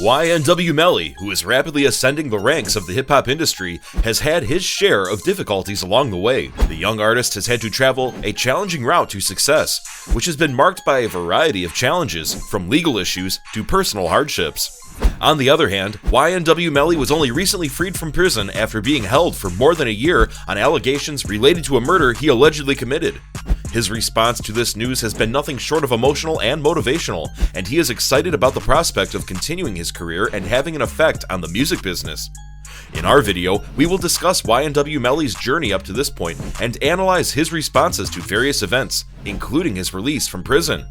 YNW Melly, who is rapidly ascending the ranks of the hip-hop industry, has had his share of difficulties along the way. The young artist has had to travel a challenging route to success, which has been marked by a variety of challenges, from legal issues to personal hardships. On the other hand, YNW Melly was only recently freed from prison after being held for more than a year on allegations related to a murder he allegedly committed. His response to this news has been nothing short of emotional and motivational, and he is excited about the prospect of continuing his career and having an effect on the music business. In our video, we will discuss YNW Melly's journey up to this point and analyze his responses to various events, including his release from prison.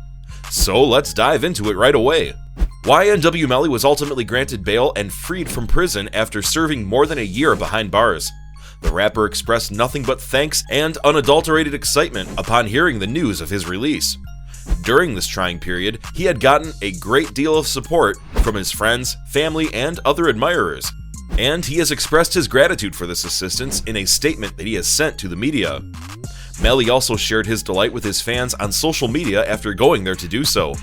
So let's dive into it right away. YNW Melly was ultimately granted bail and freed from prison after serving more than a year behind bars. The rapper expressed nothing but thanks and unadulterated excitement upon hearing the news of his release. During this trying period, he had gotten a great deal of support from his friends, family, and other admirers, and he has expressed his gratitude for this assistance in a statement that he has sent to the media. Melly also shared his delight with his fans on social media after going there to do so.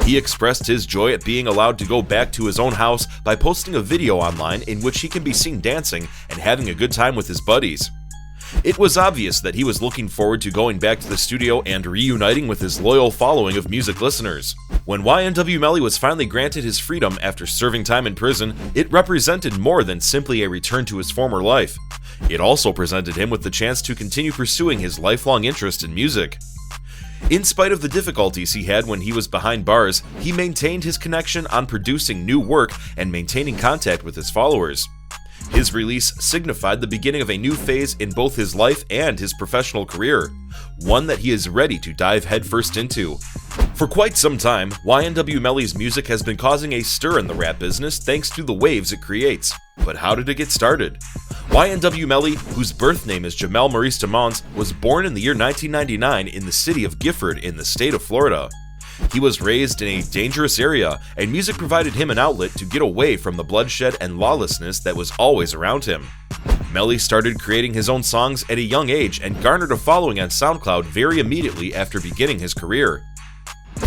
He expressed his joy at being allowed to go back to his own house by posting a video online in which he can be seen dancing and having a good time with his buddies. It was obvious that he was looking forward to going back to the studio and reuniting with his loyal following of music listeners. When YNW Melly was finally granted his freedom after serving time in prison, it represented more than simply a return to his former life. It also presented him with the chance to continue pursuing his lifelong interest in music. In spite of the difficulties he had when he was behind bars, he maintained his connection on producing new work and maintaining contact with his followers. His release signified the beginning of a new phase in both his life and his professional career, one that he is ready to dive headfirst into. For quite some time, YNW Melly's music has been causing a stir in the rap business thanks to the waves it creates. But how did it get started? YNW Melly, whose birth name is Jamel Maurice Timmons, was born in the year 1999 in the city of Gifford in the state of Florida. He was raised in a dangerous area, and music provided him an outlet to get away from the bloodshed and lawlessness that was always around him. Melly started creating his own songs at a young age and garnered a following on SoundCloud very immediately after beginning his career.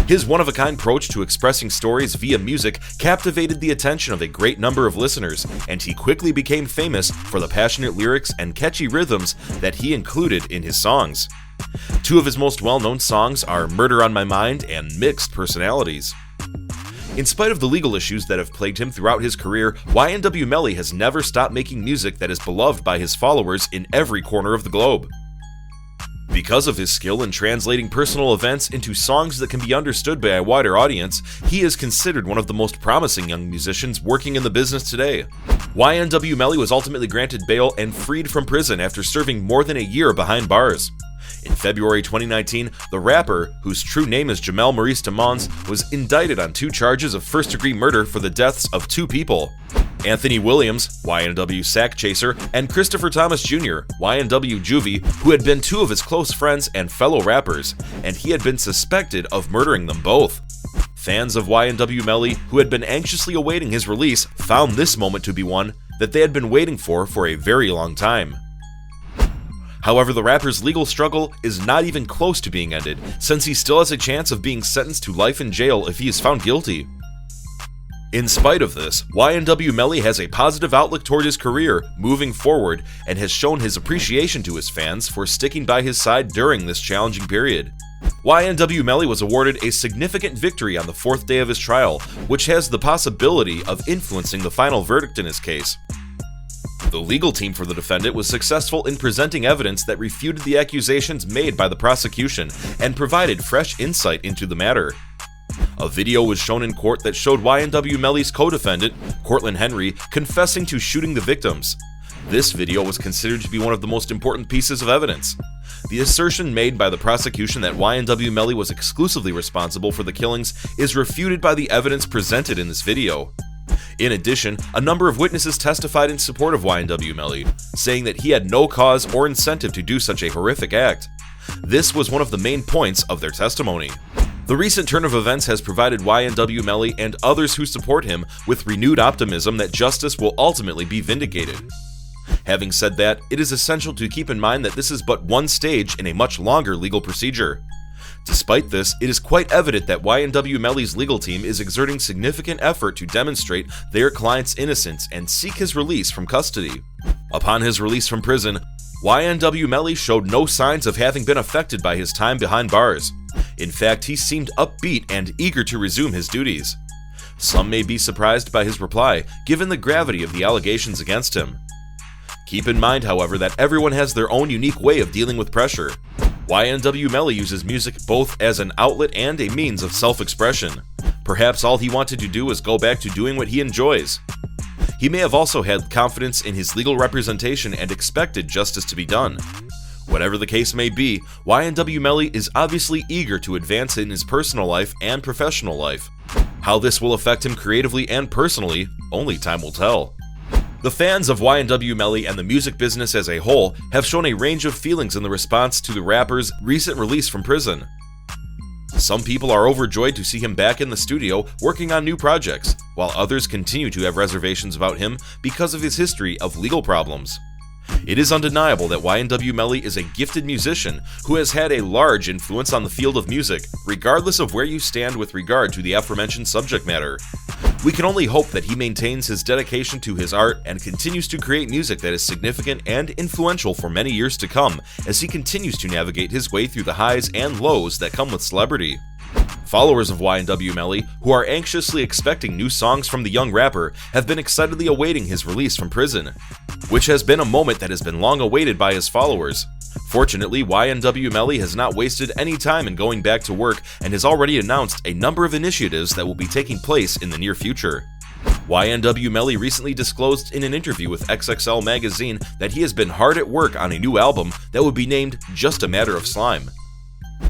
His one-of-a-kind approach to expressing stories via music captivated the attention of a great number of listeners, and he quickly became famous for the passionate lyrics and catchy rhythms that he included in his songs. Two of his most well-known songs are Murder on My Mind and Mixed Personalities. In spite of the legal issues that have plagued him throughout his career, YNW Melly has never stopped making music that is beloved by his followers in every corner of the globe. Because of his skill in translating personal events into songs that can be understood by a wider audience, he is considered one of the most promising young musicians working in the business today. YNW Melly was ultimately granted bail and freed from prison after serving more than a year behind bars. In February 2019, the rapper, whose true name is Jamel Maurice Timmons, was indicted on 2 charges of first-degree murder for the deaths of 2 people. Anthony Williams, YNW Sack Chaser, and Christopher Thomas Jr., YNW Juvie, who had been 2 of his close friends and fellow rappers, and he had been suspected of murdering them both. Fans of YNW Melly, who had been anxiously awaiting his release, found this moment to be one that they had been waiting for a very long time. However, the rapper's legal struggle is not even close to being ended, since he still has a chance of being sentenced to life in jail if he is found guilty. In spite of this, YNW Melly has a positive outlook toward his career moving forward and has shown his appreciation to his fans for sticking by his side during this challenging period. YNW Melly was awarded a significant victory on the 4th day of his trial, which has the possibility of influencing the final verdict in his case. The legal team for the defendant was successful in presenting evidence that refuted the accusations made by the prosecution and provided fresh insight into the matter. A video was shown in court that showed YNW Melly's co-defendant, Cortland Henry, confessing to shooting the victims. This video was considered to be one of the most important pieces of evidence. The assertion made by the prosecution that YNW Melly was exclusively responsible for the killings is refuted by the evidence presented in this video. In addition, a number of witnesses testified in support of YNW Melly, saying that he had no cause or incentive to do such a horrific act. This was one of the main points of their testimony. The recent turn of events has provided YNW Melly and others who support him with renewed optimism that justice will ultimately be vindicated. Having said that, it is essential to keep in mind that this is but one stage in a much longer legal procedure. Despite this, it is quite evident that YNW Melly's legal team is exerting significant effort to demonstrate their client's innocence and seek his release from custody. Upon his release from prison, YNW Melly showed no signs of having been affected by his time behind bars. In fact, he seemed upbeat and eager to resume his duties. Some may be surprised by his reply, given the gravity of the allegations against him. Keep in mind, however, that everyone has their own unique way of dealing with pressure. YNW Melly uses music both as an outlet and a means of self-expression. Perhaps all he wanted to do was go back to doing what he enjoys. He may have also had confidence in his legal representation and expected justice to be done. Whatever the case may be, YNW Melly is obviously eager to advance in his personal life and professional life. How this will affect him creatively and personally, only time will tell. The fans of YNW Melly and the music business as a whole have shown a range of feelings in the response to the rapper's recent release from prison. Some people are overjoyed to see him back in the studio working on new projects, while others continue to have reservations about him because of his history of legal problems. It is undeniable that YNW Melly is a gifted musician who has had a large influence on the field of music, regardless of where you stand with regard to the aforementioned subject matter. We can only hope that he maintains his dedication to his art and continues to create music that is significant and influential for many years to come as he continues to navigate his way through the highs and lows that come with celebrity. Followers of YNW Melly, who are anxiously expecting new songs from the young rapper, have been excitedly awaiting his release from prison, which has been a moment that has been long awaited by his followers. Fortunately, YNW Melly has not wasted any time in going back to work and has already announced a number of initiatives that will be taking place in the near future. YNW Melly recently disclosed in an interview with XXL magazine that he has been hard at work on a new album that would be named Just a Matter of Slime.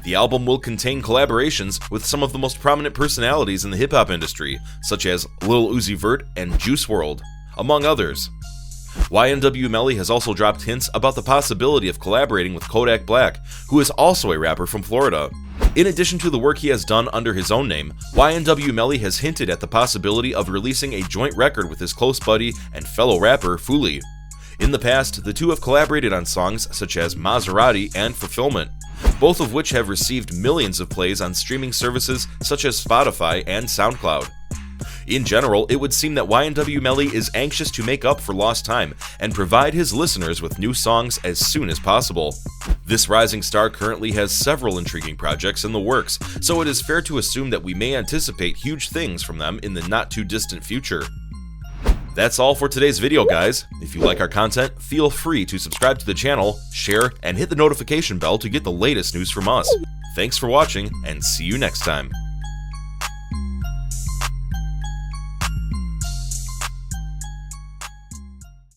The album will contain collaborations with some of the most prominent personalities in the hip-hop industry, such as Lil Uzi Vert and Juice WRLD, among others. YNW Melly has also dropped hints about the possibility of collaborating with Kodak Black, who is also a rapper from Florida. In addition to the work he has done under his own name, YNW Melly has hinted at the possibility of releasing a joint record with his close buddy and fellow rapper, Fooly. In the past, the two have collaborated on songs such as Maserati and Fulfillment, both of which have received millions of plays on streaming services such as Spotify and SoundCloud. In general, it would seem that YNW Melly is anxious to make up for lost time and provide his listeners with new songs as soon as possible. This rising star currently has several intriguing projects in the works, so it is fair to assume that we may anticipate huge things from them in the not-too-distant future. That's all for today's video, guys. If you like our content, feel free to subscribe to the channel, share, and hit the notification bell to get the latest news from us. Thanks for watching, and see you next time.